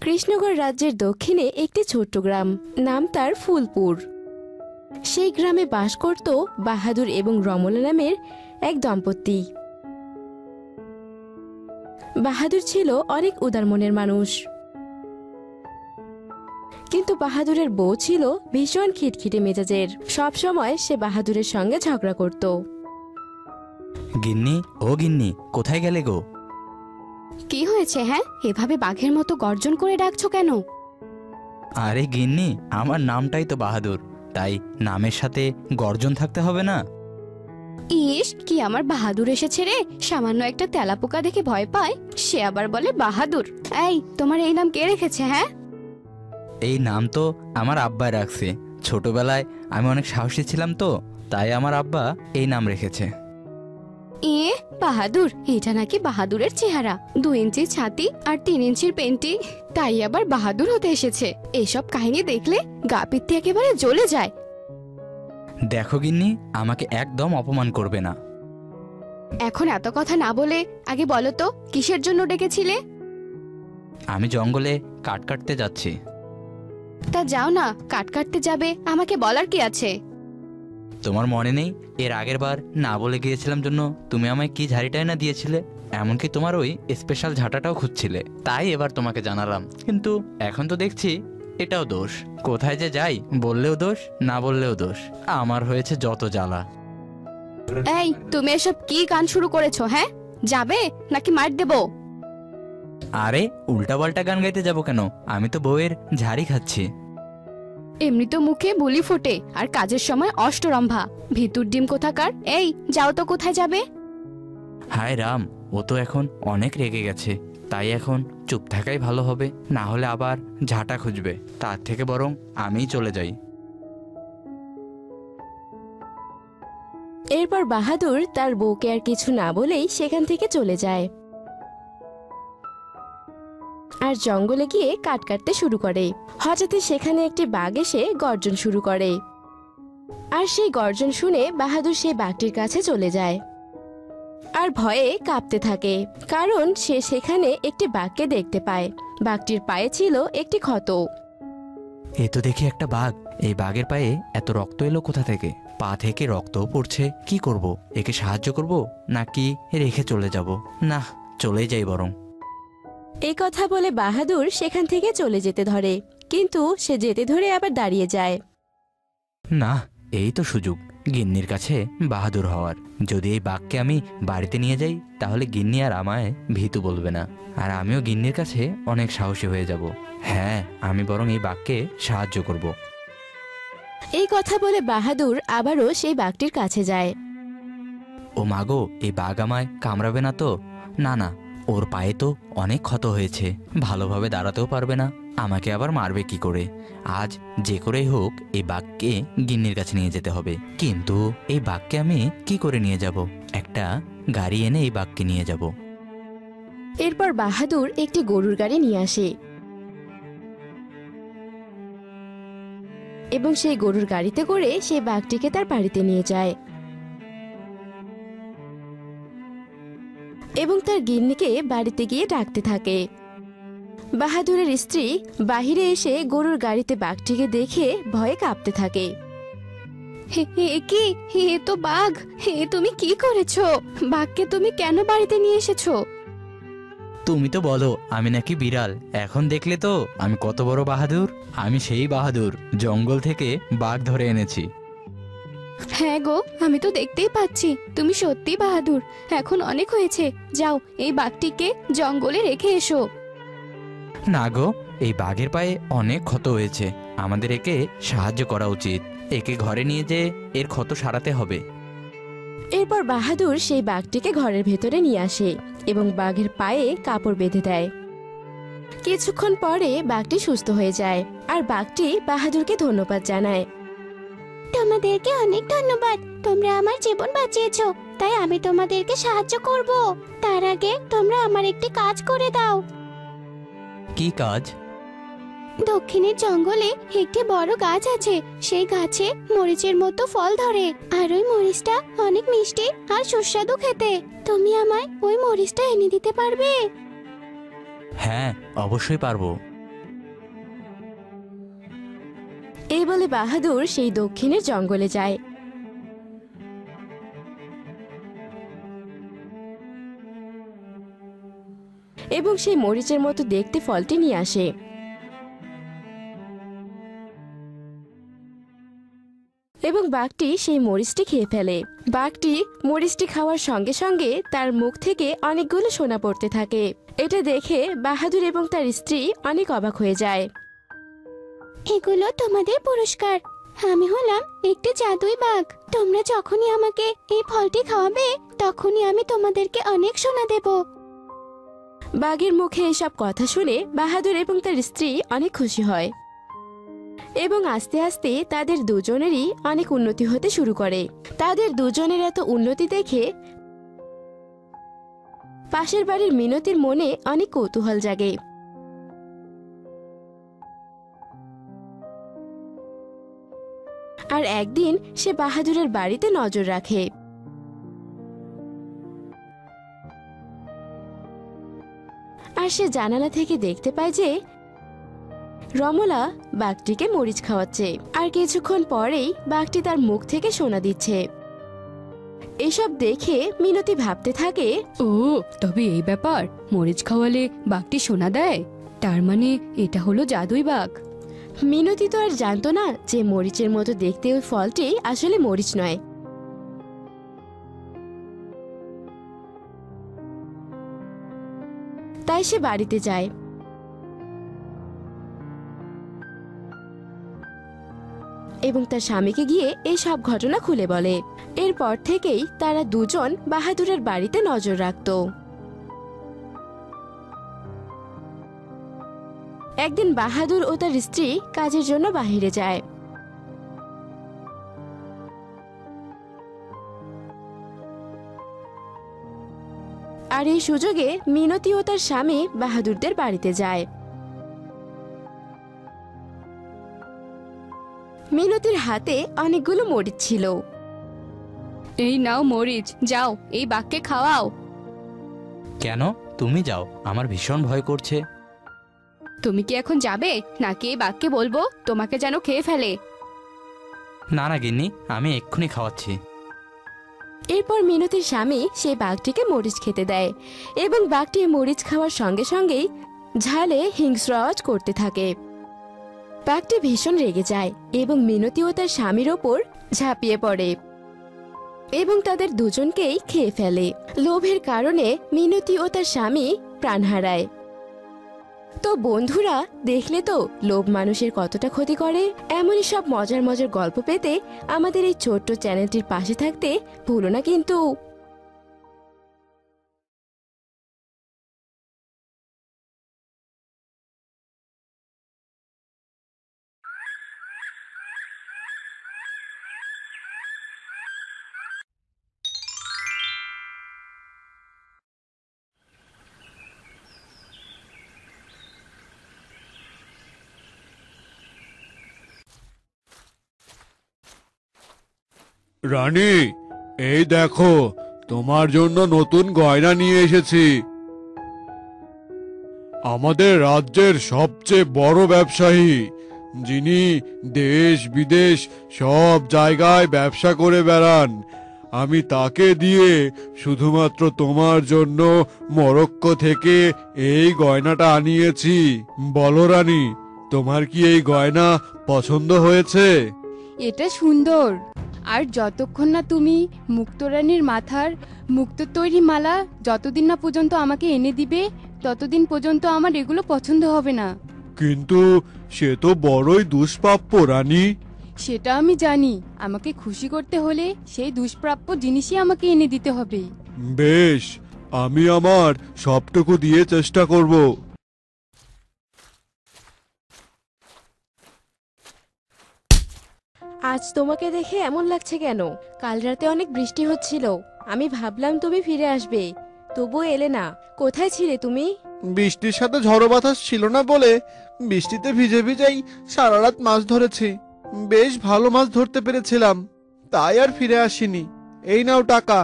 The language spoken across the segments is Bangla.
কৃষ্ণগড় রাজ্যের দক্ষিণে একটি ছোট্ট গ্রাম, নাম তার ফুলপুর। সেই গ্রামে বাস করত বাহাদুর এবং রমলা নামের এক দম্পতি। বাহাদুর ছিল অনেক উদার মনের মানুষ, কিন্তু বাহাদুরের বউ ছিল ভীষণ খিটখিটে মেজাজের। সব সময় সে বাহাদুরের সঙ্গে ঝগড়া করত। গিন্নি, ও গিন্নি, কোথায় গেলে গো? কি হয়েছে? হ্যাঁ, এভাবে বাঘের মতো গর্জন করে ডাকছো কেন? আরে গিন্নি, আমার নামটাই তো বাহাদুর, তাই নামের সাথে গর্জন থাকতে হবে না? ইস, কি আমার বাহাদুর এসেছে রে! সামান্য একটা তেলাপোকা দেখে ভয় পায়, সে আবার বলে বাহাদুর। এই, তোমার এই নাম কে রেখেছে? হ্যাঁ, এই নাম তো আমার আব্বাই রাখছে। ছোটবেলায় আমি অনেক সাহসী ছিলাম তো, তাই আমার আব্বা এই নাম রেখেছে। এ বাহাদুর, এটা নাকি বাহাদুরের চেহারা। 2 ইঞ্চি ছাতি আর 3 ইঞ্চির পেন্টি, তাই আবার বাহাদুর হতে এসেছে। এসব কাহিনী দেখলে গা পিত্তি একেবারে জ্বলে যায়। দেখো গিন্নি, আমাকে একদম অপমান করবে না। এখন এত কথা না বলে আগে বলো তো, কিসের জন্য ডেকেছিলে? আমি জঙ্গলে কাঠ কাটতে যাচ্ছি। তা যাও না, কাট কাটতে যাবে, আমাকে বলার কি আছে? তোমার মনে নেই এর আগের বার না বলে গিয়েছিলাম জন্য তুমি আমায় কি ঝাড়িটাই না দিয়েছিলে? এমনকি তোমার ওই স্পেশাল ঝাঁটাটাও খুঁজছিলে, তাই এবার তোমাকে জানালাম। কিন্তু এখন তো দেখছি এটাও দোষ। কোথায় যে যাই, বললেও দোষ, না বললেও দোষ। আমার হয়েছে যত জ্বালা। এই, তুমি এসব কি গান শুরু করেছো? হ্যাঁ, যাবে নাকি মার দেবো? আরে উল্টাপাল্টা গান গাইতে যাব কেন? আমি তো বউয়ের ঝাড়ি খাচ্ছি। এমনি তো মুখে বুলি ফোটে, আর কাজের সময় অষ্টরম্ভা, ভিতুর ডিম কোথাকার। এই, যাও তো, কোথায় যাবে? হায় রাম, ও তো এখন অনেক রেগে গেছে, তাই এখন চুপ থাকাই ভালো হবে, না হলে আবার ঝাঁটা খুঁজবে। তার থেকে বরং আমিই চলে যাই। এরপর বাহাদুর তার বউকে আর কিছু না বলেই সেখান থেকে চলে যায় আর জঙ্গলে গিয়ে কাঠ কাটতে শুরু করে। হঠাৎই সেখানে একটি বাঘ এসে গর্জন শুরু করে, আর সেই গর্জন শুনে বাহাদুর সেই বাঘটির কাছে চলে যায় আর ভয়ে কাঁপতে থাকে, কারণ সে সেখানে একটি বাঘকে দেখতে পায়। বাঘটির পায়ে ছিল একটি ক্ষত। এ তো দেখি একটা বাঘ। এই বাঘের পায়ে এত রক্ত এলো কোথা থেকে? পা থেকে রক্তও পড়ছে। কি করব? একে সাহায্য করব নাকি রেখে চলে যাব? না, চলেই যাই বরং। এই কথা বলে বাহাদুর সেখান থেকে চলে যেতে ধরে, কিন্তু সে যেতে ধরে আবার দাঁড়িয়ে যায়। না, এই তো সুযোগ গিন্নির কাছে বাহাদুর হওয়ার। যদি এই বাঘকে আমি বাড়িতে নিয়ে যাই, তাহলে গিন্নি আর আমায় ভীতু বলবে না, আর আমিও গিন্নির কাছে অনেক সাহসী হয়ে যাব। হ্যাঁ, আমি বরং এই বাঘকে সাহায্য করব। এই কথা বলে বাহাদুর আবারও সেই বাঘটির কাছে যায়। ও মাগো, এই বাঘ আমায় কামড়াবে না তো? না না, ওর পায়ে তো অনেক ক্ষত হয়েছে, ভালোভাবে দাঁড়াতেও পারবে না, আমাকে আবার মারবে কি করে? আজ যে করেই হোক এই বাঘকে গিন্নির কাছে নিয়ে যেতে হবে। কিন্তু এই বাঘকে আমি কি করে নিয়ে যাব? একটা গাড়ি এনে এই বাঘকে নিয়ে যাব। এরপর বাহাদুর একটি গরুর গাড়ি নিয়ে আসে এবং সেই গরুর গাড়িতে করে সেই বাঘটিকে তার বাড়িতে নিয়ে যায় এবং তার গিন্নিকে বাড়িতে গিয়ে ডাকতে থাকে। বাহাদুরের স্ত্রী বাহিরে এসে গরুর গাড়িতে বাঘটিকে দেখে ভয়ে কাঁপতে থাকে। কি, হে তো বাঘ! হে, তুমি কি করেছো? বাঘকে তুমি কেন বাড়িতে নিয়ে এসেছো? তুমি তো বলো আমি নাকি বিড়াল, এখন দেখলে তো আমি কত বড় বাহাদুর। আমি সেই বাহাদুর, জঙ্গল থেকে বাঘ ধরে এনেছি। হ্যাঁ গো, আমি তো দেখতেই পাচ্ছি তুমি সত্যি বাহাদুর। এখন অনেক হয়েছে, যাও এই বাঘটিকে জঙ্গলে রেখে এসো। না গো, এই বাঘের পায়ে অনেক ক্ষত হয়েছে, আমাদের একে সাহায্য করা উচিত। একে ঘরে নিয়ে যেয়ে এর ক্ষত সারাতে হবে। এরপর বাহাদুর সেই বাঘটিকে ঘরের ভেতরে নিয়ে আসে এবং বাঘের পায়ে কাপড় বেঁধে দেয়। কিছুক্ষণ পরে বাঘটি সুস্থ হয়ে যায় আর বাঘটি বাহাদুরকে ধন্যবাদ জানায়। তোমাদেরকে অনেক ধন্যবাদ, তোমরা আমার জীবন বাঁচিয়েছো, তাই আমি তোমাদেরকে সাহায্য করব। তার আগে তোমরা আমার একটি কাজ করে দাও। কি কাজ? দক্ষিণের জঙ্গলে একটি বড় গাছ আছে, সেই গাছে মরিচের মতো ফল ধরে, আর ওই মরিচটা অনেক মিষ্টি আর সুস্বাদু খেতে। তুমি আমায় ওই মরিচটা এনে দিতে পারবে? হ্যাঁ, অবশ্যই পারবো। এই বলে বাহাদুর সেই দক্ষিণের জঙ্গলে যায়। এবং সেই মরিচের মতো দেখতে ফলটি নিয়ে আসে। এবং বাঘটি সেই মরিচটি খেয়ে ফেলে। বাঘটি মরিচটি খাওয়ার সঙ্গে সঙ্গে তার মুখ থেকে অনেকগুলো সোনা পড়তে থাকে। এটা দেখে বাহাদুর এবং তার স্ত্রী অনেক অবাক হয়ে যায়। এগুলো তোমাদের পুরস্কার। আমি হলাম একটি জাদুই বাঘ। তোমরা যখনই আমাকে এই ফলটি খাওয়াবে তখনই আমি তোমাদেরকে অনেক সোনা দেব। বাঘের মুখে এসব কথা শুনে বাহাদুর এবং তার স্ত্রী অনেক খুশি হয় এবং আস্তে আস্তে তাদের দুজনেরই অনেক উন্নতি হতে শুরু করে। তাদের দুজনের এত উন্নতি দেখে পাশের বাড়ির মিনতির মনে অনেক কৌতূহল জাগে। আর একদিন সে বাহাদুরের বাড়িতে নজর রাখে। আর সে জানালা থেকে দেখতে পায় যে রমলা বাঘটিকে মরিচ খাওয়াচ্ছে। আর কিছুক্ষণ পরেই বাঘটি তার মুখ থেকে সোনা দিচ্ছে। এসব দেখে মিনতি ভাবতে থাকে, ও তবে এই ব্যাপার, মরিচ খাওয়ালে বাঘটি সোনা দেয়, তার মানে এটা হলো জাদুই বাঘ। মিনতি তো আর জানতো না যে মরিচের মতো দেখতে ওই ফলটি আসলে মরিচ নয়। তাই সে বাড়িতে যায় এবং তার স্বামীকে গিয়ে এই সব ঘটনা খুলে বলে। এরপর থেকেই তারা দুজন বাহাদুরের বাড়িতে নজর রাখত। একদিন বাহাদুর ও তার স্ত্রী কাজের জন্য বাহিরে যায়। আর এই সুযোগে মিনতি ও তার স্বামী বাহাদুরদের বাড়িতে যায়। মিনতির হাতে অনেকগুলো মরিচ ছিল। এই নাও মরিচ, যাও এই বাঘকে খাওয়াও। কেন? তুমি যাও, আমার ভীষণ ভয় করছে। তুমি কি এখন যাবে নাকি এই বাঘকে বলবো তোমাকে যেন খেয়ে ফেলে? না না গিন্নি, আমি এক্ষুনি খাওয়াচ্ছি। এরপর মিনতির স্বামী সেই বাঘটিকে মরিচ খেতে দেয় এবং বাঘটি মরিচ খাওয়ার সঙ্গে সঙ্গেই ঝালে হিংস্র আওয়াজ করতে থাকে। বাঘটি ভীষণ রেগে যায় এবং মিনতি ও তার স্বামীর ওপর ঝাঁপিয়ে পড়ে এবং তাদের দুজনকেই খেয়ে ফেলে। লোভের কারণে মিনতি ও তার স্বামী প্রাণ হারায়। তো বন্ধুরা, দেখলে তো লোভ মানুষের কতটা ক্ষতি করে। এমনই সব মজার মজার গল্প পেতে আমাদের এই ছোট্ট চ্যানেলটির পাশে থাকতে ভুলো না কিন্তু। রানী, এই দেখো, তোমার জন্য নতুন গয়না নিয়ে এসেছি। আমাদের রাজ্যের সবচেয়ে বড় ব্যবসায়ী, যিনি দেশ বিদেশ সব জায়গায় ব্যবসা করে বেড়ান, আমি তাকে দিয়ে শুধুমাত্র তোমার জন্য মরক্কো থেকে এই গয়নাটা আনিয়েছি। বলো রানী, তোমার কি এই গয়না পছন্দ হয়েছে? এটা সুন্দর, আর যতক্ষণ না তুমি মুক্তরানীর মাথার মুক্ত তৈরি মালা যতদিন না পর্যন্ত আমাকে এনে দিবে ততদিন পর্যন্ত আমার এগুলো পছন্দ হবে না। কিন্তু সে তো বড়ই দুষ্প্রাপ্য রানী। সেটা আমি জানি, আমাকে খুশি করতে হলে সেই দুষ্প্রাপ্য জিনিসই আমাকে এনে দিতে হবে। বেশ, আমি আমার সবটুকু দিয়ে চেষ্টা করব। আজ তোমাকে দেখে এমন লাগছে কেন? কাল রাতে অনেক বৃষ্টি হচ্ছিল, আমি ভাবলাম তুমি ফিরে আসবে, তবুও এলে না। কোথায় ছিলে তুমি? বৃষ্টির সাথে ঝড়ো বাতাস ছিল না বলে বৃষ্টিতে ভিজে ভিজেই সারা রাত মাছ ধরেছি। বেশ ভালো মাছ ধরতে পেরেছিলাম, তাই আর ফিরে আসিনি। এই নাও টাকা।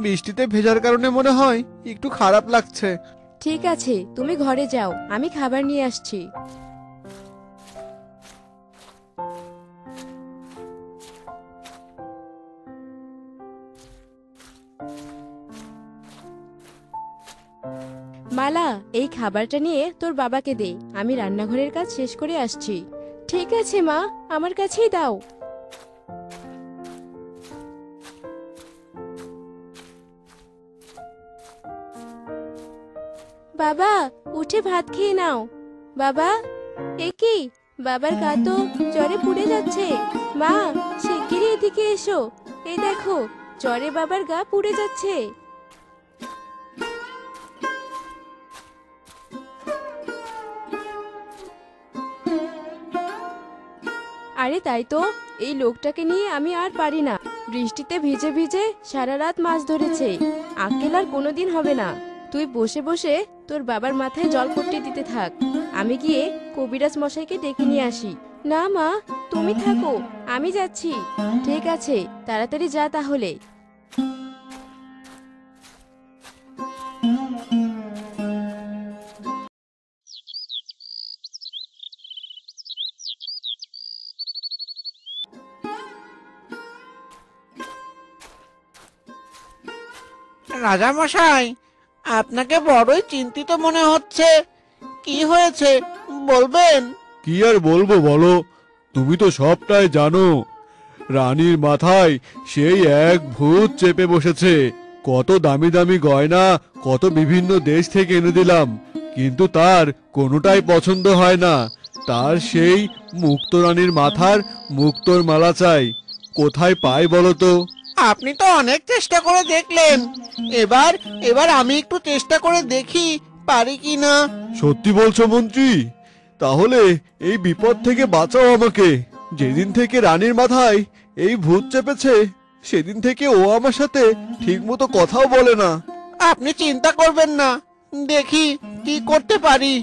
বৃষ্টিতে ভেজার কারণে মনে হয় একটু খারাপ লাগছে। ঠিক আছে, তুমি ঘরে যাও, আমি খাবার নিয়ে আসছি। মালা, এই খাবারটা নিয়ে তোর বাবাকে দে, আমি রান্নাঘরের কাজ শেষ করে আসছি। ঠিক আছে মা, আমার কাছেই দাও। বাবা, উঠে ভাত খেয়ে নাও। বাবা, এ কি, বাবার গা তো জ্বরে পুড়ে যাচ্ছে। মা, শিগগিরই এদিকে এসো, এই দেখো, জ্বরে বাবার গা পুড়ে যাচ্ছে। আরে তাই তো, এই লোকটাকে নিয়ে আমি আর পারি না। বৃষ্টিতে ভিজে ভিজে সারা রাত মাছ ধরেছে, আক্কেল আর কোনোদিন হবে না। তুই বসে বসে তোর বাবার মাথায় জলপট্টি দিতে থাক, আমি গিয়ে কবিরাজ মশাইকে ডেকে নিয়ে আসি। না মা, তুমি থাকো, আমি যাচ্ছি। ঠিক আছে, তাড়াতাড়ি যা তাহলে। রাজামশাই, আপনাকে বড়ই চিন্তিত মনে হচ্ছে। কি হয়েছে বলবেন? কি আর বলবো বলো, তুমি তো সবটাই জানো। রানীর মাথায় সেই এক ভূত চেপে বসেছে। কত দামি দামি গয়না, কত বিভিন্ন দেশ থেকে এনে দিলাম, কিন্তু তার কোনোটাই পছন্দ হয় না। তার সেই মুক্ত রানীর মাথার মুক্তোর মালা চাই, কোথায় পাই বলো তো? আপনি তো অনেক চেষ্টা করে দেখলেন, এবার এবার আমি একটু চেষ্টা করে দেখি পারি কি না। সত্যি বলছো মন্ত্রী? তাহলে এই বিপদ থেকে বাঁচাও আমাকে। যেদিন থেকে রানীর মাথায় এই ভূত চেপেছে, সেদিন থেকে ও আমার সাথে ঠিকমতো কথাও বলে না। আপনি চিন্তা করবেন না, দেখি কি করতে পারি।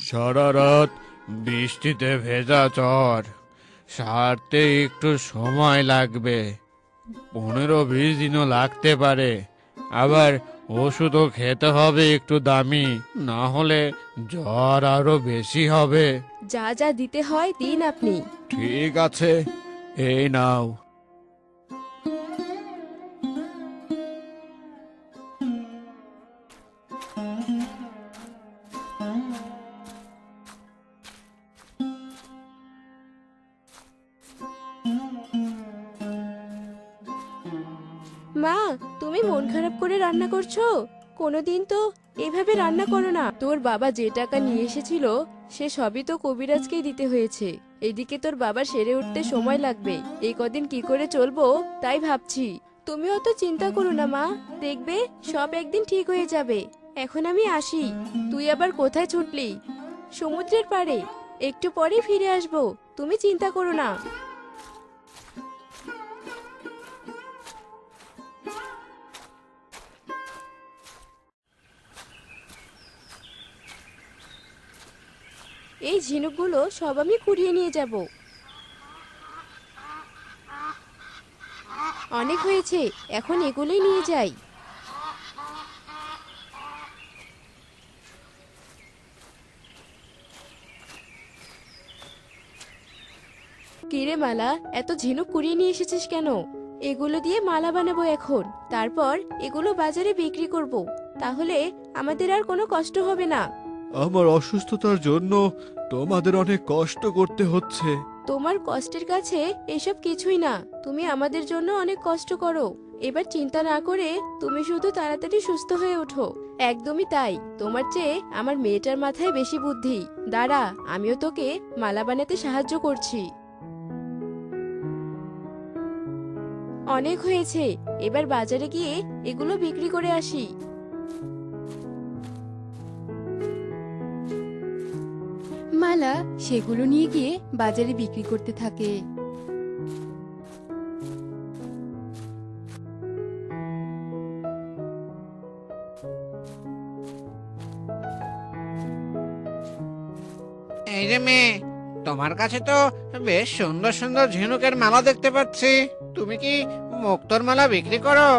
সারা রাত বৃষ্টিতে ভেজা জ্বর, সারতে একটু সময় লাগবে, 15-20 দিনও লাগতে পারে। আবার ওষুধও খেতে হবে একটু দামি, না হলে জ্বর আরো বেশি হবে। যা যা দিতে হয় দিন আপনি। ঠিক আছে, এই নাও। মা, তুমি মন খারাপ করে রান্না করছো? কোনোদিন তো এভাবে রান্না করো না। তোর বাবা যে টাকা নিয়ে এসেছিল সে সবই তো কবিরাজকেই দিতে হয়েছে। এদিকে তোর বাবা সেরে উঠতে সময় লাগবে, এই কদিন কি করে চলবো তাই ভাবছি। তুমি অত চিন্তা করো না মা, দেখবে সব একদিন ঠিক হয়ে যাবে। এখন আমি আসি। তুই আবার কোথায় ছুটলি? সমুদ্রের পাড়ে, একটু পরেই ফিরে আসবো, তুমি চিন্তা করো না। এই ঝিনুকগুলো সব আমি কুড়িয়ে নিয়ে যাব। অনেক হয়েছে, এখন এগুলোই নিয়ে যাই। কিরে মালা, এত ঝিনুক কুড়িয়ে নিয়ে এসেছিস কেন? এগুলো দিয়ে মালা বানাবো এখন, তারপর এগুলো বাজারে বিক্রি করব, তাহলে আমাদের আর কোনো কষ্ট হবে না। আমার অসুস্থতার জন্য তোমাদের অনেক কষ্ট করতে হচ্ছে। তোমার কষ্টের কাছে এসব কিছুই না, তুমি আমাদের জন্য অনেক কষ্ট করো। এবার চিন্তা না করে তুমি শুধু তাড়াতাড়ি সুস্থ হয়ে ওঠো। একদমই তাই, তোমার চেয়ে আমার মেয়েটার মাথায় বেশি বুদ্ধি। দাঁড়া, আমিও তোকে মালা বানাতে সাহায্য করছি। অনেক হয়েছে, এবার বাজারে গিয়ে এগুলো বিক্রি করে আসি। মালা সেগুলো নিয়ে গিয়ে বাজারে বিক্রি করতে থাকে। এই যে মেয়ে, তোমার কাছে তো বেশ সুন্দর সুন্দর ঝিনুকের মালা দেখতে পাচ্ছি। তুমি কি মুক্তোর মালা বিক্রি করো?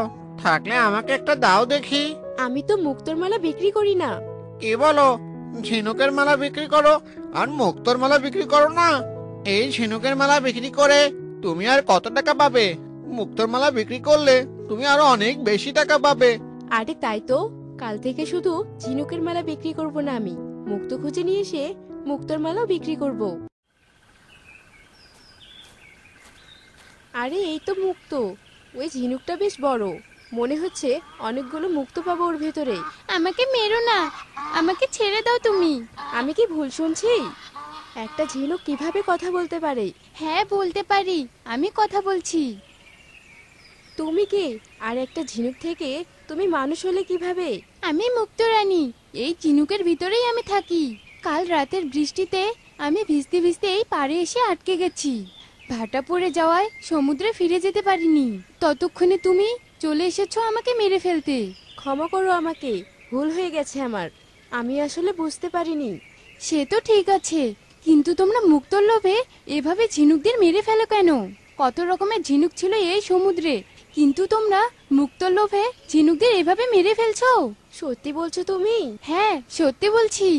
থাকলে আমাকে একটা দাও দেখি। আমি তো মুক্তোর মালা বিক্রি করি না। কি বলো? ঝিনুকের মালা বিক্রি করো আর মুক্তোর মালা বিক্রি করো না? এই ঝিনুকের মালা বিক্রি করে তুমি আর কত টাকা পাবে? মুক্তোর মালা বিক্রি করলে তুমি আরো অনেক বেশি টাকা পাবে। আরে তাই তো, কাল থেকে শুধু ঝিনুকের মালা বিক্রি করব না, আমি মুক্তো খুঁজে নিয়ে এসে মুক্তোর মালাও বিক্রি করব। আরে এই তো মুক্তো, ওই ঝিনুকটা বেশ বড়, মনে হচ্ছে অনেকগুলো মুক্তো পাবো ওর ভেতরে। আমাকে মেরো না, আমাকে ছেড়ে দাও তুমি। আমি কি ভুল শুনছি? একটা ঝিনুক কিভাবে কথা বলতে পারে? হ্যাঁ বলতে পারি, আমি কথা বলছি। তুমি কে? আর একটা ঝিনুক থেকে তুমি মানুষ হলে কিভাবে? আমি মুক্তো রানী, এই ঝিনুকের ভিতরেই আমি থাকি। কাল রাতের বৃষ্টিতে আমি ভিজতে ভিজতে এই পাড়ে এসে আটকে গেছি। ভাটা পড়ে যাওয়ায় সমুদ্রে ফিরে যেতে পারিনি। ততক্ষণে তুমি চলে এসেছো আমাকে মেরে ফেলতে। ক্ষমা করো আমাকে, ভুল হয়ে গেছে আমার, আমি আসলে বুঝতে পারিনি। সে তো ঠিক আছে, কিন্তু তোমরা মুক্তোর লোভে এভাবে ঝিনুকদের মেরে ফেলো কেন? কত রকমের ঝিনুক ছিল এই সমুদ্রে, কিন্তু তোমরা মুক্তোর লোভে ঝিনুকদের এভাবে মেরে ফেলছো। সত্যি বলছো তুমি? হ্যাঁ সত্যি বলছি।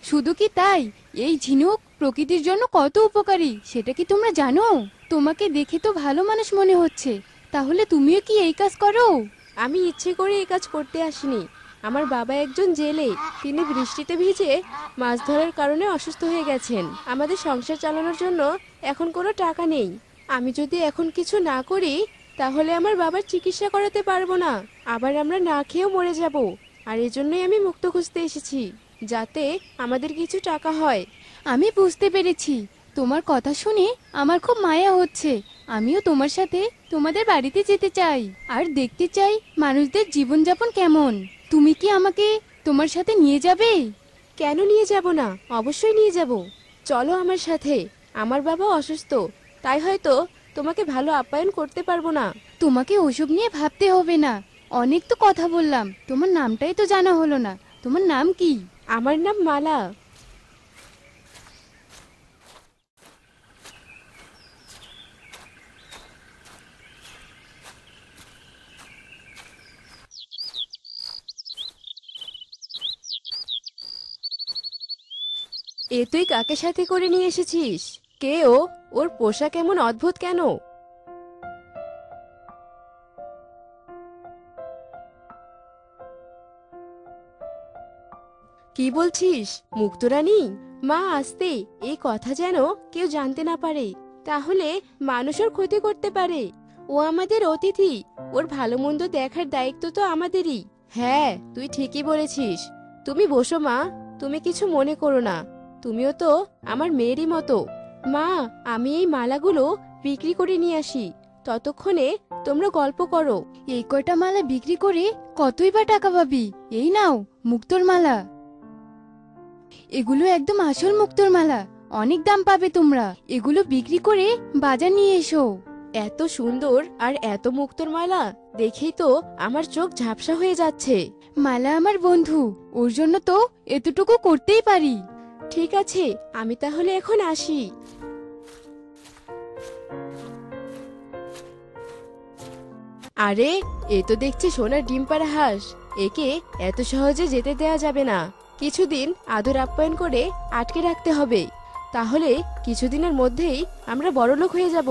শুধু কি তাই, এই ঝিনুক প্রকৃতির জন্য কত উপকারী সেটা কি তোমরা জানো? তোমাকে দেখে তো ভালো মানুষ মনে হচ্ছে, তাহলে তুমিও কি এই কাজ করো? আমি ইচ্ছে করে এই কাজ করতে আসিনি। আমার বাবা একজন জেলে, তিনি বৃষ্টিতে ভিজে মাছ ধরার কারণে অসুস্থ হয়ে গেছেন। আমাদের সংসার চালানোর জন্য এখন কোনো টাকা নেই। আমি যদি এখন কিছু না করি তাহলে আমার বাবার চিকিৎসা করাতে পারবো না, আবার আমরা না খেয়েও মরে যাব। আর এজন্যই আমি মুক্তো খুঁজতে এসেছি, যাতে আমাদের কিছু টাকা হয়। আমি বুঝতে পেরেছি, তোমার কথা শুনে আমার খুব মায়া হচ্ছে। আমিও তোমার সাথে তোমাদের বাড়িতে যেতে চাই আর দেখতে চাই মানুষদের জীবনযাপন কেমন। তুমি কি আমাকে তোমার সাথে নিয়ে যাবে? কেন নিয়ে যাব না, অবশ্যই নিয়ে যাব। চলো আমার সাথে। আমার বাবা অসুস্থ, তাই হয়তো তোমাকে ভালো আপ্যায়ন করতে পারবো না। তোমাকে ওসব নিয়ে ভাবতে হবে না, অনেক তো কথা বললাম, তোমার নামটাই তো জানা হলো না। তোমার নাম কি? আমার নাম মালা। এ তুই কাকে সাথে করে নিয়ে এসেছিস? কে ও? ওর পোশাক এমন অদ্ভুত কেন? কি বলছিস? মুক্তরানী? মা আসতে, এই কথা যেন কেউ জানতে না পারে, তাহলে মানুষ ওর ক্ষতি করতে পারে। ও আমাদের অতিথি, ওর ভালো মন্দ দেখার দায়িত্ব তো আমাদেরই। হ্যাঁ তুই ঠিকই বলেছিস। তুমি বসো মা, তুমি কিছু মনে করো না, তুমিও তো আমার মেয়েরই মতো। মা, আমি এই মালাগুলো বিক্রি করে নিয়ে আসি, ততক্ষণে তোমরা গল্প করো। এই কয়টা মালা বিক্রি করে কতই বা টাকা পাবি? এই নাও মুক্তোর মালা, এগুলো একদম আসল মুক্তোর মালা, অনেক দাম পাবে তোমরা। এগুলো বিক্রি করে বাজার নিয়ে এসো। এত সুন্দর আর এত মুক্তোর মালা দেখেই তো আমার চোখ ঝাপসা হয়ে যাচ্ছে। মালা আমার বন্ধু, ওর জন্য তো এতটুকু করতেই পারি। ঠিক আছে, আমি তাহলে এখন আসি। আরে এ তো দেখছি সোনার ডিম পাড়া হাঁস, একে এত সহজে যেতে দেয়া যাবে না। কিছুদিন আদর আপ্যায়ন করে আটকে রাখতে হবে, তাহলে কিছুদিনের মধ্যেই আমরা বড়লোক হয়ে যাব।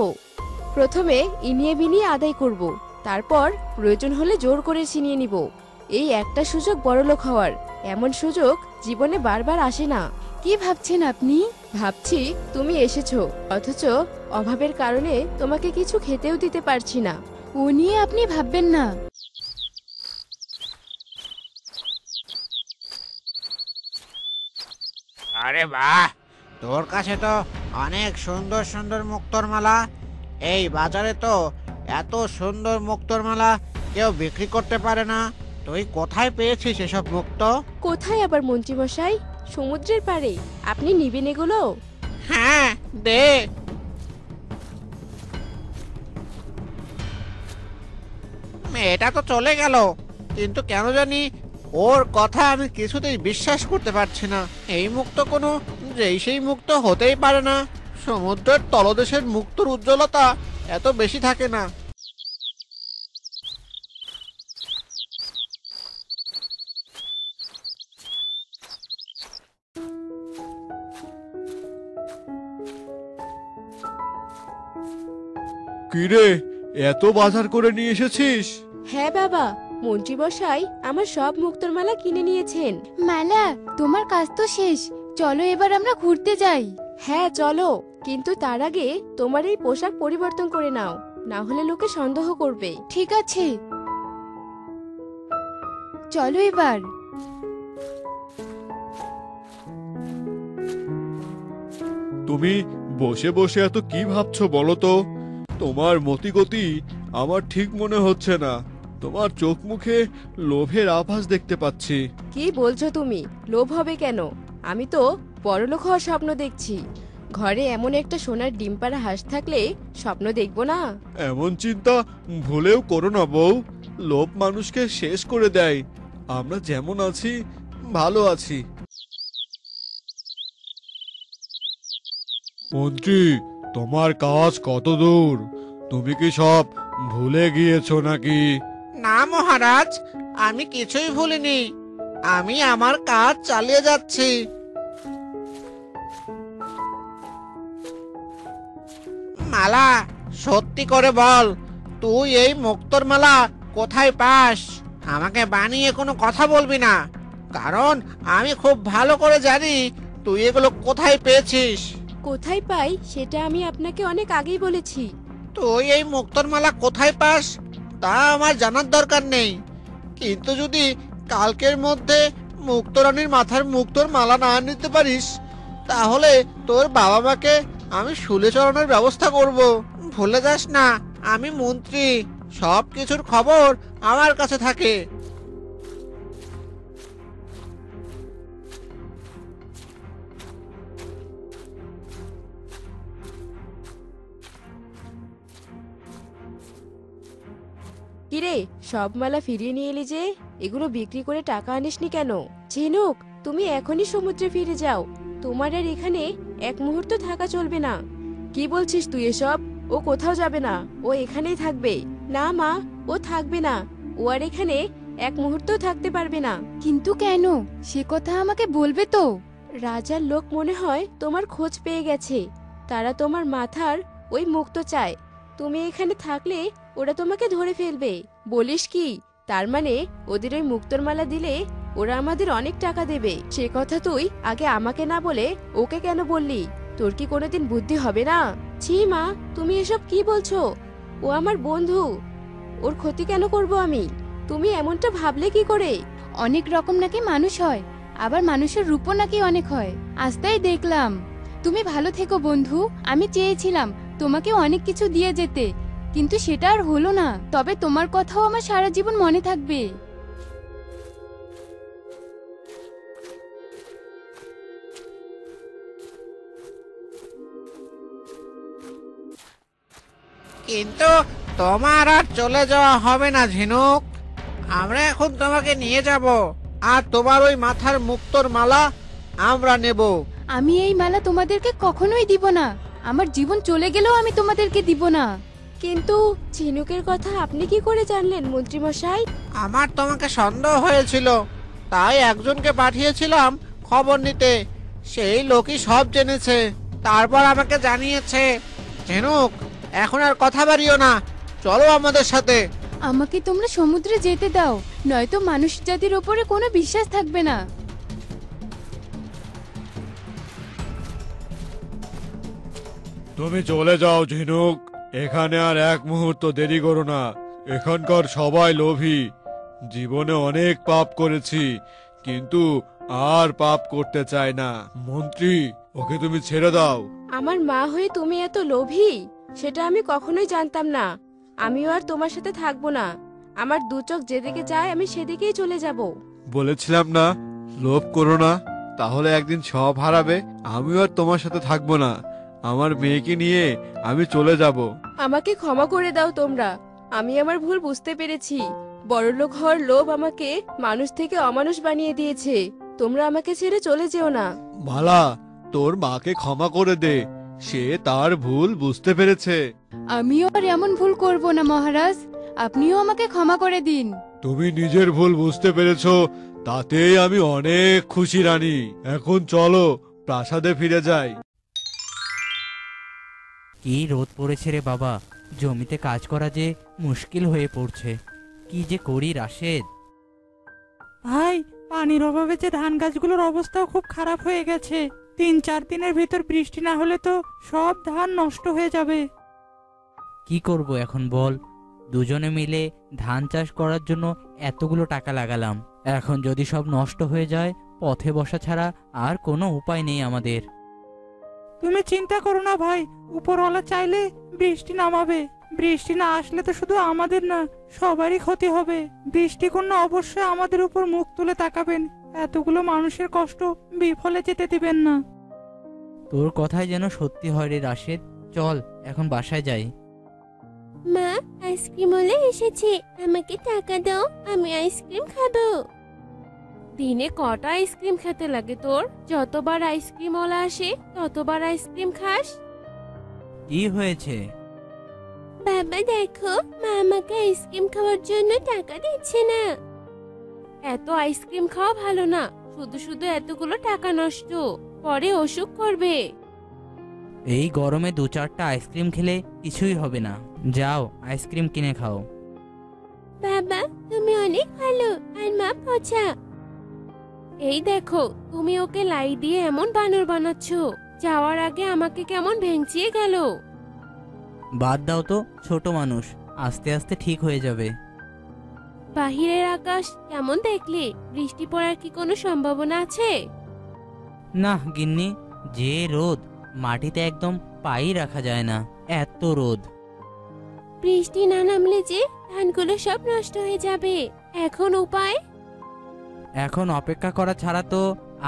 প্রথমে ইনিয়ে বিনিয়ে আদায় করব, তারপর প্রয়োজন হলে জোর করে ছিনিয়ে নিব। এই একটা সুযোগ বড়লোক হওয়ার, এমন সুযোগ জীবনে বারবার আসে না। কি ভাবছেন আপনি? ভাবছি তুমি এসেছো, অথচ অভাবের কারণে তোমাকে কিছু খেতেও দিতে পারছি না। ও নিয়ে আপনি ভাববেন না। আরে বাহ, তোর কাছে তো অনেক সুন্দর সুন্দর মুক্তোর মালা। এই বাজারে তো এত সুন্দর মুক্তোর মালা কেউ বিক্রি করতে পারে না। তুই কোথায় পেয়েছিস এসব মুক্তো? কোথায় আবার মন্ত্রী মশাই? সমুদ্রের পাড়ে। আপনি নিবেন এগুলো? হ্যাঁ দে। মেয়েটা তো চলে গেল, কিন্তু কেন জানি ওর কথা আমি কিছুতেই বিশ্বাস করতে পারছি না। এই মুক্তো কোনো যেই সেই মুক্ত হতেই পারে না। সমুদ্রের তলদেশের মুক্তোর উজ্জ্বলতা এত বেশি থাকে না। কিরে, এত বাজার করে নিয়ে এসেছিস? হ্যাঁ বাবা, মন্ত্রীমশাই আমার সব মুক্তোর মালা কিনে নিয়েছেন। মালা, তোমার কাজ তো শেষ, চলো এবার আমরা ঘুরতে যাই। হ্যাঁ চলো, কিন্তু তার আগে তোমার এই পোশাক পরিবর্তন করে নাও, না হলে লোকে সন্দেহ করবে। ঠিক আছে, চলো এবার। তুমি বসে বসে এত কি ভাবছো বলো তো? তোমার মতিগতি আমার ঠিক মনে হচ্ছে না। তোমার চোখ মুখে লোভের আভাস দেখতে পাচ্ছি। কি বলছো তুমি? লোভ হবে কেন? আমি তো বড়লোক হওয়ার স্বপ্ন দেখছি। ঘরে এমন একটা সোনার ডিম পাড়া হাঁস থাকলে স্বপ্ন দেখবো না? এমন চিন্তা ভুলেও করো না বউ। লোভ মানুষকে শেষ করে দেয়। আমরা যেমন আছি ভালো আছি। মন্ত্রী, তোমার কাজ কত দূর? তুমি কি সব ভুলে গিয়েছো নাকি? না মহারাজ, আমি কিছুই ভুলিনি। আমি আমার কাজ চালিয়ে যাচ্ছি। মালা, সত্যি করে বল, তুই এই মুক্তোর মালা কোথায় পাস? আমাকে বানিয়ে কোনো কথা বলবি না, কারণ আমি খুব ভালো করে জানি তুই এগুলো কোথায় পেয়েছিস। কোথায় পাই সেটা আমি আপনাকে অনেক আগেই বলেছি। তুই এই মুক্তোর মালা কোথায় পাস তা আমার জানার দরকার নেই, কিন্তু যদি কালকের মধ্যে মুক্তরানীর মাথার মুক্তোর মালা না নিতে পারিস, তাহলে তোর বাবা মাকে আমি শুলে চড়ানোর ব্যবস্থা করব। ভুলে যাস না, আমি মন্ত্রী, সব কিছুর খবর আমার কাছে থাকে। কিরে, সব মালা ফিরিয়ে নিয়ে এলি যে? এগুলো বিক্রি করে টাকা আনিসনি কেন? ঝিনুক, তুমি এখনই সমুদ্রে ফিরে যাও। তোমার আর এখানে এক মুহূর্ত থাকা চলবে না। কি বলছিস তুই এসব? ও কোথাও যাবে না, ও এখানেই থাকবে। না মা, ও থাকবে না। ও আর এখানে এক মুহূর্তও থাকতে পারবে না। কিন্তু কেন? সে কথা আমাকে বলবে তো। রাজার লোক মনে হয় তোমার খোঁজ পেয়ে গেছে। তারা তোমার মাথার ওই মুক্তো চায়। তুমি এখানে থাকলে ওরা তোমাকে ধরে ফেলবে। বলিস কি? তার মানে ওদের ওই মুক্তোর মালা দিলে ওরা আমাদের অনেক টাকা দেবে। সে কথা তুই আগে আমাকে না বলে ওকে কেন বললি? তোর কি কোনোদিন বুদ্ধি হবে না? ছি মা, তুমি এসব কি বলছো? ও আমার বন্ধু, ওর ক্ষতি কেন করব আমি? তুমি এমনটা ভাবলে কি করে? অনেক রকম নাকি মানুষ হয়, আবার মানুষের রূপও নাকি অনেক হয়। আজ তাই দেখলাম। তুমি ভালো থেকো বন্ধু। আমি চেয়েছিলাম তোমাকে অনেক কিছু দিয়ে যেতে, কিন্তু সেটা আর হলো না। তবে তোমার কথাও আমার সারা জীবন মনে থাকবে। কিন্তু তোমার আর চলে যাওয়া হবে না ঝিনুক। আমরা এখন তোমাকে নিয়ে যাব, আর তোমার ওই মাথার মুক্তোর মালা আমরা নেব। আমি এই মালা তোমাদেরকে কখনোই দিব না। আমার জীবন চলে গেলেও আমি তোমাদেরকে দিব না। কিন্তু ঝিনুকের কথা আপনি কি করে জানলেন মন্ত্রীমশাই? আমার তোমাকে সন্দেহ হয়েছিল, তাই একজনকে পাঠিয়েছিলাম খবর নিতে। সেই লোকই সব জেনেছে, তারপর আমাকে জানিয়েছে। ঝিনুক, এখন আর কথা বাড়িও না, চলো আমাদের সাথে। আমাকে তোমরা সমুদ্রে যেতে দাও, নয়তো মানুষ জাতির ওপরে কোনো বিশ্বাস থাকবে না। তুমি চলে যাও ঝিনুক, এখানে আর এক মুহূর্ত দেরি করো না। এখানকার সবাই লোভী। জীবনে অনেক পাপ করেছি, কিন্তু আর পাপ করতে চাই না। মন্ত্রী, ওকে তুমি ছেড়ে দাও। আমার মা হয়ে তুমি এত লোভী, সেটা আমি কখনোই জানতাম না। আমিও আর তোমার সাথে থাকবো না। আমার দু চোখ যেদিকে যায় আমি সেদিকেই চলে যাব। বলেছিলাম না, লোভ করো না, তাহলে একদিন সব হারাবে। আমিও আর তোমার সাথে থাকবো না। আমার মেয়েকে নিয়ে আমি চলে যাব। আমাকে ক্ষমা করে দাও তোমরা। আমি আমার ভুল বুঝতে পেরেছি। বড়লোক হওয়ার লোভ আমাকে মানুষ থেকে অমানুষ বানিয়ে দিয়েছে। তোমরা আমাকে ছেড়ে চলে যেও না। মালা, তোর মাকে ক্ষমা করে দে, সে তার ভুল বুঝতে পেরেছে। আমিও আর এমন ভুল করব না মহারাজ, আপনিও আমাকে ক্ষমা করে দিন। তুমি নিজের ভুল বুঝতে পেরেছো, তাতেই আমি অনেক খুশি রানী। এখন চলো প্রাসাদে ফিরে যাই। কি রোদ পড়েছে রে বাবা, জমিতে কাজ করা যে মুশকিল হয়ে পড়ছে। কি যে করি রাশেদ। ভাই, পানির অভাবে যে ধান গাছগুলোর অবস্থাও খুব খারাপ হয়ে গেছে। 3-4 দিনের ভিতর বৃষ্টি না হলে তো সব ধান নষ্ট হয়ে যাবে। কি করব এখন বল? দুজনে মিলে ধান চাষ করার জন্য এতগুলো টাকা লাগালাম, এখন যদি সব নষ্ট হয়ে যায়, পথে বসা ছাড়া আর কোনো উপায় নেই আমাদের। তুমি চিন্তা করো না ভাই, উপরওয়ালা চাইলে বৃষ্টি নামাবে। বৃষ্টি না আসলে তো শুধু আমাদের না, সবারই ক্ষতি হবে। বৃষ্টিকন্যা অবশ্যই আমাদের উপর মুখ তুলে তাকাবেন, এতগুলো মানুষের কষ্ট বিফলে যেতে দিবেন না। তোর কথাই যেন সত্যি হয় রে রাশেদ। চল এখন বাসায় যাই। মা, আইসক্রিমওয়ালা এসেছে, আমাকে টাকা দাও, আমি আইসক্রিম খাবো। দিনে কটা আইসক্রিম খেতে লাগে তোর? যতবার আইসক্রিমওয়ালা আসে ততবার আইসক্রিম খাস। কি হয়েছে? বাবা দেখো, মা আমাকে আইসক্রিম খাওয়ার জন্য টাকা দিচ্ছে না। এত আইসক্রিম খাওয়া ভালো না, শুধু শুধু এতগুলো টাকা নষ্ট, পরে অসুখ করবে। এই গরমে 2-4টা আইসক্রিম খেলে কিছুই হবে না। যাও আইসক্রিম কিনে খাও। বাবা তুমি অনেক ভালো, আর মা পচা। এই দেখো, তুমি ওকে লাই দিয়ে এমন বানর বানাচ্ছ, যাওয়ার আগে আমাকে কেমন ভেঙচিয়ে গেল। বাদ দাও তো, ছোট মানুষ, আস্তে আস্তে ঠিক হয়ে যাবে। বাহিরের আকাশ কেমন দেখলে? বৃষ্টি পড়ার কি কোনো সম্ভাবনা আছে? না গিন্নি, যে রোদ, মাটিতে একদম পাই রাখা যায় না, এত রোদ। বৃষ্টি না নামলে যে ধানগুলো সব নষ্ট হয়ে যাবে, এখন উপায়? এখন অপেক্ষা করা ছাড়া তো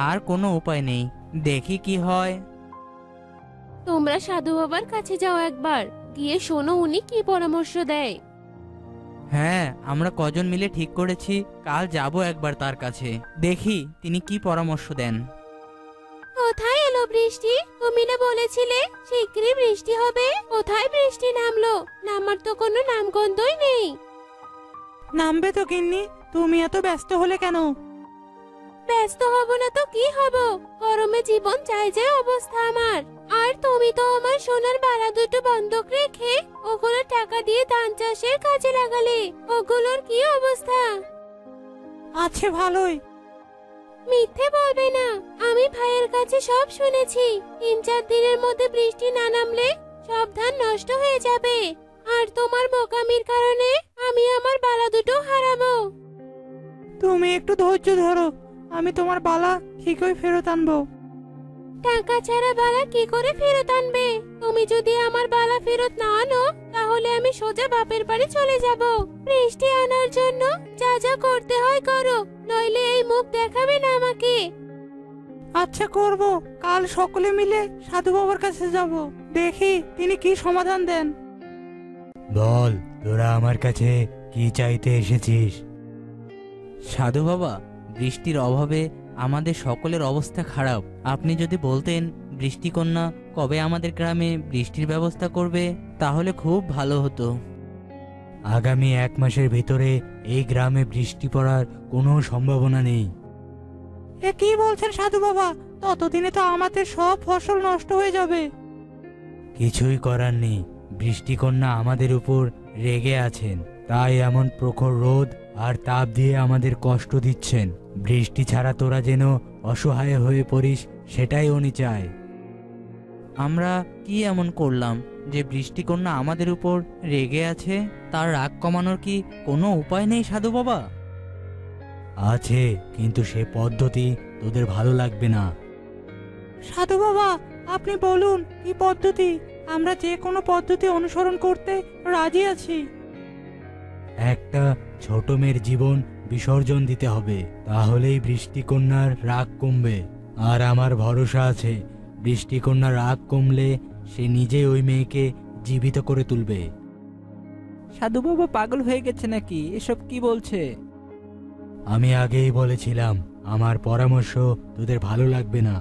আর কোনো উপায় নেই, দেখি কি হয়। তোমরা সাধু বাবার কাছে যাও, একবার গিয়ে শোনো উনি কি পরামর্শ দেয়। হ্যাঁ, আমরা কজন মিলে ঠিক করেছি কাল যাব একবার তার কাছে, দেখি তিনি কি পরামর্শ দেন। কোথায় এলো বৃষ্টি? তুমি না বলেছিলে শীঘ্রই বৃষ্টি হবে, কোথায় বৃষ্টি নামলো? নামার তো কোনো নামগন্ধই নেই। নামবে তো গিন্নি, তুমি এত ব্যস্ত হলে কেন? ব্যস্ত হব না তো কি হব, গরমে জীবন চাই যায় অবস্থা আমার। আর তুমি তো আমার সোনার বালা দুটো বন্ধক রেখে ওগুলো টাকা দিয়ে ধান চাষের কাজে লাগালে, ওগুলোর কি অবস্থা? আছে ভালোই। মিথ্যে বলবে না, আমি ভাইয়ের কাছে সব শুনেছি। 3-4 দিনের মধ্যে বৃষ্টি না নামলে সব ধান নষ্ট হয়ে যাবে, আর তোমার বোকামির কারণে আমি আমার বালা দুটো হারাবো। তুমি একটু ধৈর্য ধরো, আমি তোমার বালা ঠিকই ফেরত আনবো। টাকা ছাড়া বালা কি করে ফেরত আনবে? তুমি যদি আমার বালা ফেরত না আনো, তাহলে আমি সোজা বাপের বাড়ি চলে যাব। বৃষ্টি আনার জন্য যা যা করতে হয় করো, নইলে এই মুখ দেখাবে না আমাকে। আচ্ছা করব, কাল সকলে মিলে সাধু বাবার কাছে যাব, দেখি তিনি কি সমাধান দেন। বল, তোরা আমার কাছে কি চাইতে এসেছিস? সাধু বাবা, বৃষ্টির অভাবে আমাদের সকলের অবস্থা খারাপ। আপনি যদি বলতেন বৃষ্টিকন্যা কবে আমাদের গ্রামে বৃষ্টির ব্যবস্থা করবে, তাহলে খুব ভালো হতো। আগামী 1 মাসের ভিতরে এই গ্রামে বৃষ্টি পড়ার কোনো সম্ভাবনা নেই। এ কি বলছেন সাধু বাবা? ততদিনে তো আমাদের সব ফসল নষ্ট হয়ে যাবে। কিছুই করার নেই, বৃষ্টিকন্যা আমাদের উপর রেগে আছেন, তাই এমন প্রখর রোদ আর তাপ দিয়ে আমাদের কষ্ট দিচ্ছেন। বৃষ্টি ছাড়া তোরা যেন অসহায় হয়ে পড়িস, সেটাই উনি চায়। আমরা কি এমন করলাম যে বৃষ্টিকন্যা আমাদের উপর রেগে আছে? তার রাগ কমানোর কি কোনো উপায় নেই সাধু বাবা? আছে, কিন্তু সে পদ্ধতি তোদের ভালো লাগবে না। সাধু বাবা, আপনি বলুন কি পদ্ধতি, আমরা যে কোনো পদ্ধতি অনুসরণ করতে রাজি আছি। একটা ছোট মেয়ের জীবন বিসর্জন দিতে হবে, তাহলেই বৃষ্টিকন্যার রাগ কমবে। আর আমার ভরসা আছে, বৃষ্টিকন্যার রাগ কমলে সে নিজেই ওই মেয়েকে জীবিত করে তুলবে। সাধু বাবা পাগল হয়ে গেছে নাকি? এসব কি বলছে? আমি আগেই বলেছিলাম আমার পরামর্শ তোদের ভালো লাগবে না।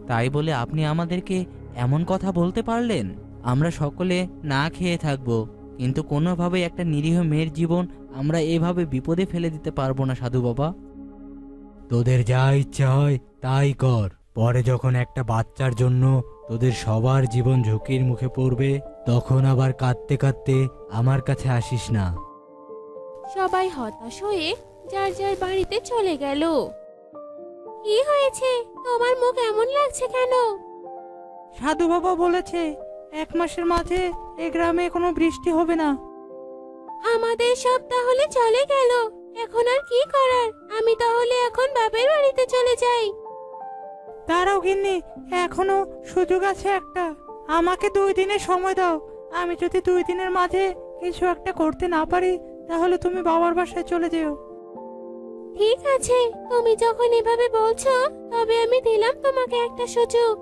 তাই বলে আপনি আমাদেরকে এমন কথা বলতে পারলেন? আমরা সকলে না খেয়ে থাকবো, কিন্তু কোনোভাবে একটা নিরীহ মেয়ের জীবন আমরা এভাবে বিপদে ফেলে দিতে পারবো না সাধু বাবা। তোদের যা ইচ্ছা হয় তাই কর, পরে যখন একটা বাচ্চার জন্য তোদের সবার জীবন ঝুঁকির মুখে পড়বে তখন আবার কাঁদতে কাঁদতে আমার কাছে আসিস না। সবাই হতাশ হয়ে যার যার বাড়িতে চলে গেল। কি হয়েছে, তোমার মুখ এমন লাগছে কেন? সাধু বাবা বলেছে 1 মাসের মাঝে এ গ্রামে কোনো বৃষ্টি হবে না। আমাদের সব তাহলে চলে গেল, এখন আর কি করার? আমি তাহলে এখন বাপের বাড়িতে চলে যাই। দাঁড়াও গিন্নি, এখনো সুযোগ আছে একটা। আমাকে 2 দিনের সময় দাও। আমি যদি 2 দিনের মাঝে কিছু একটা করতে না পারি তাহলে তুমি বাবার বাসায় চলে যেও। ঠিক আছে, তুমি যখন এভাবে বলছো তবে আমি দিলাম তোমাকে একটা সুযোগ।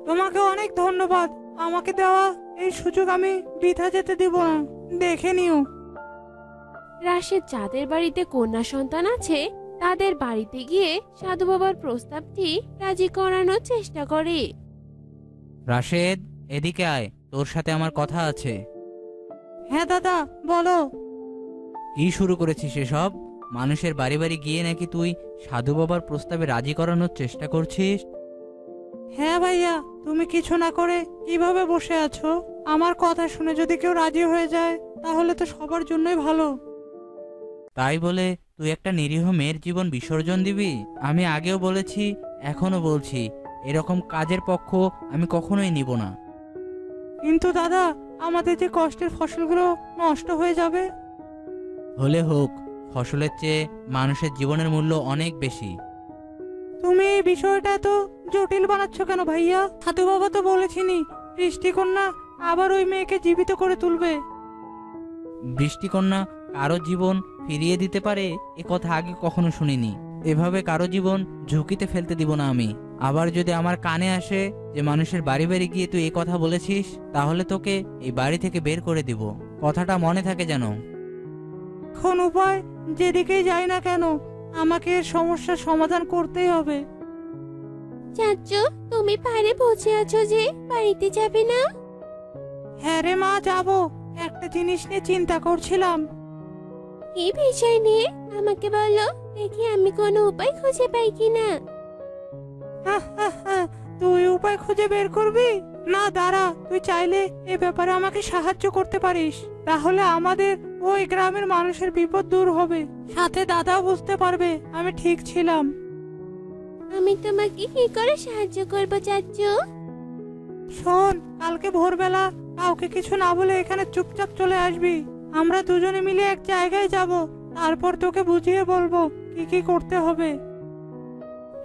তোমাকে অনেক ধন্যবাদ। আমাকে দেওয়া এই সুযোগ আমি বৃথা যেতে দেব না, দেখে নিও। রাশেদ যাদের বাড়িতে কন্যা সন্তান আছে তাদের বাড়িতে গিয়ে সাধু বাবার প্রস্তাবটি রাজি করানোর চেষ্টা করে। রাশেদ, এদিকে আয়, তোর সাথে আমার কথা আছে। হ্যাঁ দাদা, বলো। কি শুরু করেছিস এসব? মানুষের বাড়ি বাড়ি গিয়ে নাকি তুই সাধু বাবার প্রস্তাবে রাজি করানোর চেষ্টা করছিস? হ্যাঁ ভাইয়া, তুমি কিছু না করে কিভাবে বসে আছো? আমার কথা শুনে যদি কেউ রাজি হয়ে যায় তাহলে তো সবার জন্যই ভালো। তাই বলে তুই একটা নিরীহ মেয়ের জীবন বিসর্জন দিবি? আমি আগেও বলেছি, এখনো বলছি, এরকম কাজের পক্ষ আমি কখনোই নিব না। কিন্তু দাদা, আমাদের যে কষ্টের ফসলগুলো নষ্ট হয়ে যাবে। হলে হোক, ফসলের চেয়ে মানুষের জীবনের মূল্য অনেক বেশি। তুমি এই বিষয়টা তো জটিল বানাচ্ছ কেন ভাইয়া? সাধু বাবা তো বলেছিনি বৃষ্টিকন্যা আবার ওই মেয়েকে জীবিত করে তুলবে। বৃষ্টিকন্যা কারো জীবন ফিরিয়ে দিতে পারে এ কথা আগে কখনো শুনিনি। এভাবে কারো জীবন ঝুঁকিতে ফেলতে দিব না আমি। আবার যদি আমার কানে আসে যে মানুষের বাড়ি বাড়ি গিয়ে তুই এই কথা বলেছিস তাহলে তোকে এই বাড়ি থেকে বের করে দিব। কথাটা মনে থাকে যেন। এখন উপায় যেদিকেই যাই না কেন আমাকে এর সমস্যার সমাধান করতেই হবে। চাচু, তুমি পারে বসে আছো যে বাড়িতে যাবে না? হ্যাঁ রে মা, যাবো। একটা জিনিস নিয়ে চিন্তা করছিলাম। কি বিষয় নিয়ে আমাকে বলো, দেখি আমি কোনো উপায় খুঁজে পাই কিনা। তুই উপায় খুঁজে বের করবি? না দাঁড়া, তুই চাইলে এ ব্যাপারে আমাকে সাহায্য করতে পারিস। তাহলে আমাদের ওই গ্রামের মানুষের বিপদ দূর হবে, সাথে দাদাও বুঝতে পারবে আমি ঠিক ছিলাম। আমি তোমাকে কি করে সাহায্য করব চাচু? শোন, কালকে ভোরবেলা কাউকে কিছু না বলে এখানে চুপচাপ চলে আসবি। আমরা দুজনে মিলে এক জায়গায় যাব, তারপর তোকে বুঝিয়ে বলবো কি কি করতে হবে।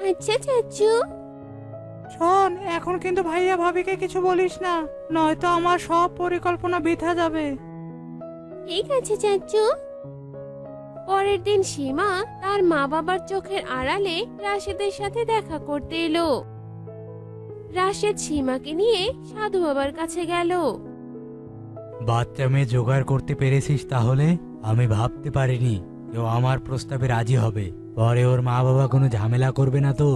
আচ্ছা চাচু। শোন, এখন কিন্তু ভাইয়া ভাবিকে কিছু বলিস না, নয়তো আমার সব পরিকল্পনা বৃথা যাবে। ঠিক আছে চাচু। পরের দিন সীমা তার মা বাবার চোখের আড়ালে রাশেদের সাথে দেখা করতে এলো। রাশেদ সীমাকে নিয়ে সাধু বাবার কাছে গেল। বাচ্চা মেয়ে জোগাড় করতে পেরেছিস তাহলে? আমি ভাবতে পারিনি কেউ আমার প্রস্তাবে রাজি হবে। পরে ওর মা বাবা কোনো ঝামেলা করবে না তো?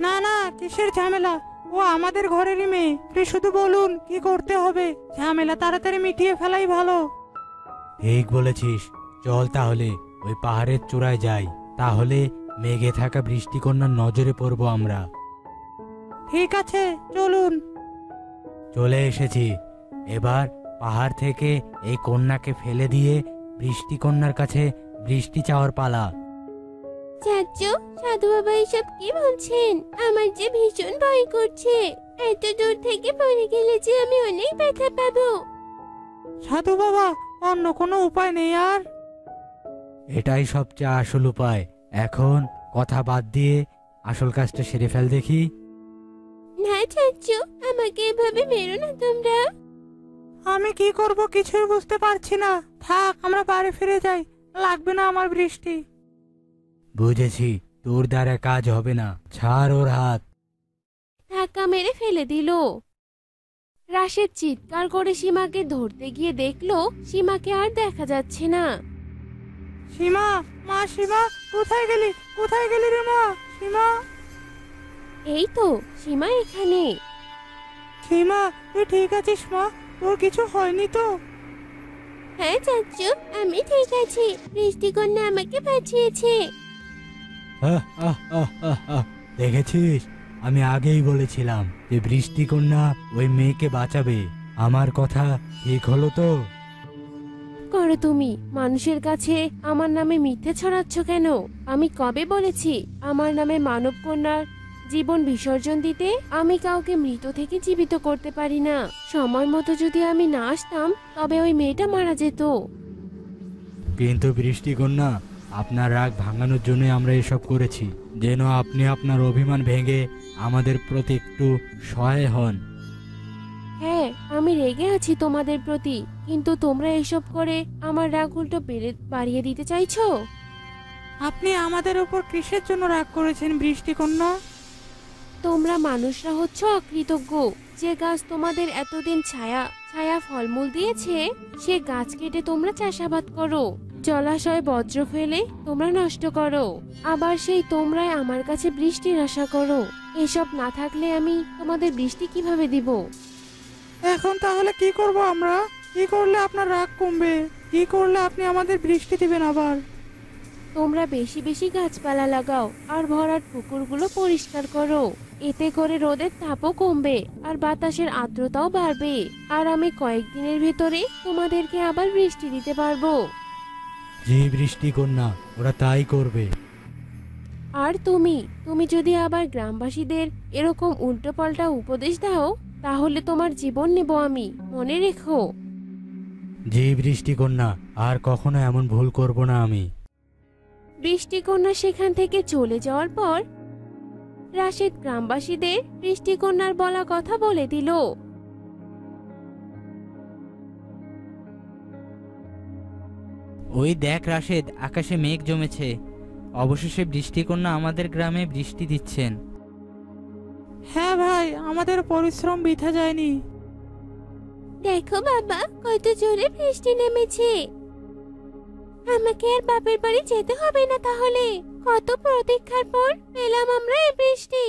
না না, কিসের ঝামেলা? ও আমাদের ঘরেরই মেয়ে। আপনি শুধু বলুন কি করতে হবে, ঝামেলা তাড়াতাড়ি মিটিয়ে ফেলাই ভালো। ঠিক বলেছিস, চল তাহলে ওই পাহাড়ের চূড়ায় যাই, তাহলে মেঘে থাকা বৃষ্টিকন্যার নজরে পড়বো আমরা। ঠিক আছে, চলুন। চলে এসেছি। এবার পাহাড় থেকে এই কন্যাকে ফেলে দিয়ে বৃষ্টিকন্যার কাছে বৃষ্টি চাওয়ার পালা। চাচু, সাধু বাবা এসব কি বলছেন? আমার যে ভীষণ ভয় করছে। এত দূর থেকে পড়ে গেলে যে আমি অনেক ব্যথা পাবো। সাধু বাবা, অন্য কোনো উপায় নেই আর? এটাই সবচেয়ে আসল উপায়। এখন কথা বাদ দিয়ে আসল কাজটা সেরে ফেল দেখি। না চাচু, আমাকে এভাবে মেরো না তোমরা। আমি কি করব কিছুই বুঝতে পারছি না। থাক, আমরা বাড়ি ফিরে যাই, লাগবে না আমার বৃষ্টি। বুঝেছি, তোর দ্বারা কাজ হবে না, ছাড় ওর হাত। ধাক্কা মেরে ফেলে দিল। রাশেদ চিৎকার করে সীমাকে ধরতে গিয়ে দেখলো সীমাকে আর দেখা যাচ্ছে না। সীমা, মা সীমা, কোথায় গেলি? কোথায় গেলি রে মা? সীমা। এই তো সীমা এখানে। সীমা, তুই ঠিক আছিস মা? তোর কিছু হয়নি তো? হ্যাঁ চাচু, আমি ঠিক আছি। বৃষ্টিকন্যা আমাকে বাঁচিয়েছে। দেখেছিস, আমি আগেই বলেছিলাম যে বৃষ্টিকন্যা ওই মেয়েকে বাঁচাবে। আমার কথা ঠিক হলো তো? করো তুমি মানুষের কাছে আমার নামে মিথ্যে ছড়াচ্ছ কেন? আমি কবে বলেছি আমার নামে মানব কন্যার জীবন বিসর্জন দিতে? আমি কাউকে মৃত থেকে জীবিত করতে পারি না। সময় মতো যদি আমি না আসতাম তবে ওই মেয়েটা মারা যেত। কিন্তু বৃষ্টিকন্যা, আপনার রাগ ভাঙানোর জন্য আমরা এসব করেছি, যেন আপনি আপনার অভিমান ভেঙে আমাদের প্রতি একটু সহায় হন। হ্যাঁ, আমি রেগে আছি তোমাদের প্রতি, কিন্তু তোমরা এসব করে আমার রাগ উল্টো বাড়িয়ে দিতে চাইছো। আপনি আমাদের উপর কিসের জন্য রাগ করেছেন বৃষ্টিকন্যা? তোমরা মানুষরা হচ্ছ অকৃতজ্ঞ। যে গাছ তোমাদের এতদিন ছায়া ছায়া ফলমূল দিয়েছে, সে গাছ কেটে তোমরা চাষাবাদ করো, জলাশয় বজ্র ফেলে তোমরা নষ্ট করো, আবার সেই তোমরাই আমার কাছে বৃষ্টির আশা করো। এসব না থাকলে আমি তোমাদের বৃষ্টি কিভাবে দিব? এখন তাহলে কি করব আমরা? কি করলে আপনার রাগ কমবে? কি করলে আপনি আমাদের বৃষ্টি দিবেন আবার? তোমরা বেশি বেশি গাছপালা লাগাও আর ভরাট পুকুরগুলো পরিষ্কার করো। এতে করে রোদের তাপও কমবে আর বাতাসের আর্দ্রতাও বাড়বে। আর আমি কয়েকদিনের ভিতরে তোমাদেরকে আবার বৃষ্টি দিতে পারবো। জি বৃষ্টিকন্যা, ওরা তাই করবে। আর তুমি যদি আবার গ্রামবাসীদের এরকম উল্টোপাল্টা উপদেশ দাও, তাহলে তোমার জীবন নেব আমি, মনে রেখো। জি বৃষ্টিকন্যা, আর কখনো এমন ভুল করব না আমি। বৃষ্টিকন্যা সেখান থেকে চলে যাওয়ার পর রাশেদ গ্রামবাসীদের বৃষ্টিকন্যার বলা কথা বলে দিল। ওই দেখ রাশেদ, আকাশে মেঘ জমেছে। অবশেষে বৃষ্টিকন্যা আমাদের গ্রামে বৃষ্টি দিচ্ছেন। হ্যাঁ ভাই, আমাদের পরিশ্রম বৃথা যায়নি। দেখো বাবা, কত জোরে বৃষ্টি নেমেছে। আমাকে আর বাপের বাড়ি যেতে হবে না তাহলে। কত প্রতীক্ষার পর পেলাম আমরা এই বৃষ্টি।